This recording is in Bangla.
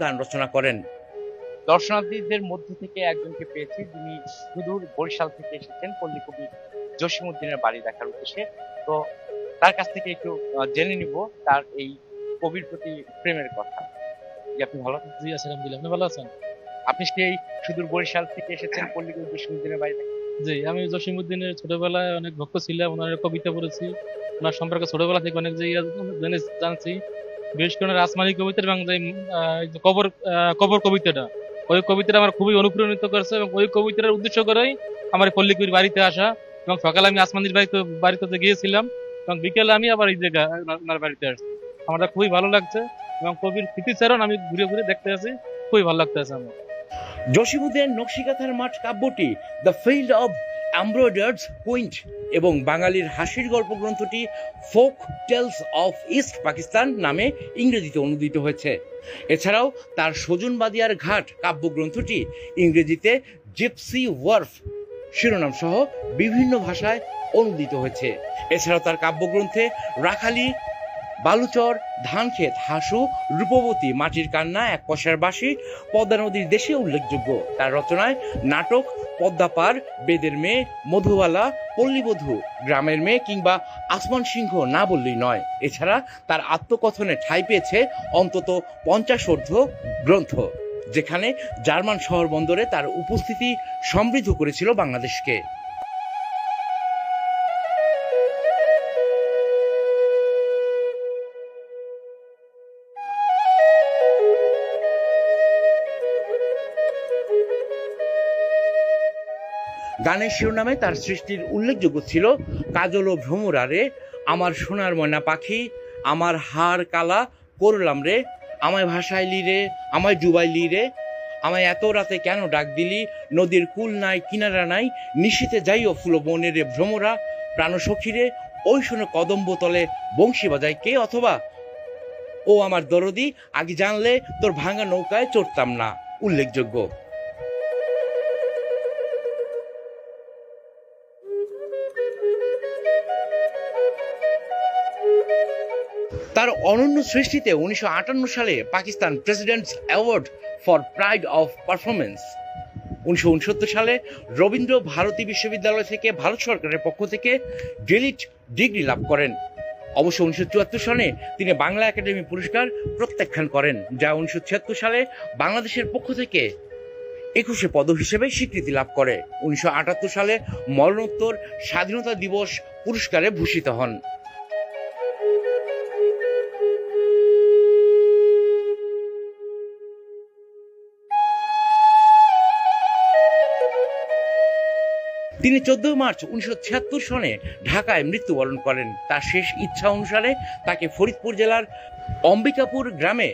গান রচনা করেন। দর্শনার্থীদের মধ্য থেকে একজনকে পেয়েছি, যিনি সুদূর বরিশাল থেকে এসেছেন পল্লীকবি জসীমউদ্দিনের বাড়ি দেখার উদ্দেশ্যে। তো তার কাছ থেকে একটু জেনে নিব তার এই কবির প্রতি প্রেমের কথা। জি, আপনি ভালো আছেন? জি আছি আলহামদুলিল্লাহ। আপনি ভালো আছেন? আপনি সেই সুদূর বরিশাল থেকে এসেছেন পল্লীকবি জসীমউদ্দিনের বাড়ি দেখার। জি, আমি জসীমউদ্দিনের ছোটবেলায় অনেক ভক্ত ছিলাম। ওনার কবিতা পড়েছি। ওনার সম্পর্কে ছোটবেলা থেকে অনেক জানছি। বিশেষ করে ওনার আসমানী কবিতা এবং যে এই যে কবর কবিতাটা, ওই কবিতাটা আমার খুবই অনুপ্রাণিত করেছে এবং ওই কবিতাটার উদ্দেশ্য করেই আমার এই পল্লীকবির বাড়িতে আসা। এবং সকালে আমি আসমানির বাড়িতে গিয়েছিলাম এবং বিকেলে আমি আবার এই জায়গা ওনার বাড়িতে আসছি। আমার খুবই ভালো লাগছে এবং কবির স্মৃতিচারণ আমি ঘুরে ঘুরে দেখতে আছি। খুবই ভালো লাগতেছে আমার। জসীমউদ্দিনের নকশিকাঁথার মাঠ কাব্যটি the field of embroidered quilt এবং বাঙালির হাসির গল্প গ্রন্থটি folk tales of East Pakistan নামে ইংরেজিতে অনূদিত হয়েছে। এছাড়াও তার সজন বাদিয়ার ঘাট কাব্যগ্রন্থটি ইংরেজিতে জিপসি ওয়ার্ফ শিরোনাম সহ বিভিন্ন ভাষায় অনূদিত হয়েছে। এছাড়াও তার কাব্যগ্রন্থে রাখালি, বালুচর, ধানক্ষেত, হাসু, রূপবতী, মাটির কান্না, এক পয়সার বাঁশি, পদ্মা নদীর দেশে উল্লেখযোগ্য। তার রচনায় নাটক পদ্মাপার, বেদের মেয়ে, মধুবালা, পল্লীবধূ, গ্রামের মেয়ে কিংবা আসমান সিংহ না বললেই নয়। এছাড়া তার আত্মকথনে ঠাঁই পেয়েছে অন্তত 50 গ্রন্থ, যেখানে জার্মান শহর বন্দরে তার উপস্থিতি সমৃদ্ধ করেছিল বাংলাদেশকে। গানের শিরোনামে তার সৃষ্টির উল্লেখযোগ্য ছিল কাজল ও ভ্রমরা রে, আমার সোনার ময়না পাখি, আমার হাড় কালা করলাম রে, আমায় ভাসাইলি রে, আমায় ডুবাইলি রে, আমায় এত রাতে কেন ডাক দিলি, নদীর কুল নাই কিনারা নাই, নিশীতে যাইও ফুল বনে রে ভ্রমরা, প্রাণসখী রে, ওই শোনো কদম্ব তলে বংশী বাজায় কে, অথবা ও আমার দরদি, আগে জানলে তোর ভাঙা নৌকায় চড়তাম না উল্লেখযোগ্য। তার অনন্য সৃষ্টিতে 1958 সালে Pakistan presidents award for pride of performance, 1969 সালে রবীন্দ্র ভারতী বিশ্ববিদ্যালয় থেকে ভারত সরকারের পক্ষ থেকে ডিলিট ডিগ্রি লাভ করেন। অবশ্য 1974 সালে তিনি বাংলা একাডেমি পুরস্কার প্রত্যাখ্যান করেন, যা 1976 সালে বাংলাদেশের পক্ষ থেকে 21 পদ হিসেবে স্বীকৃতি লাভ করে। 1978 সালে মরণোত্তর স্বাধীনতা দিবস পুরস্কারে ভূষিত হন। তিনি 14 মার্চ 1976 সনে ঢাকায় মৃত্যুবরণ করেন। তার শেষ ইচ্ছা অনুসারে তাকে ফরিদপুর জেলার অম্বিকাপুর গ্রামে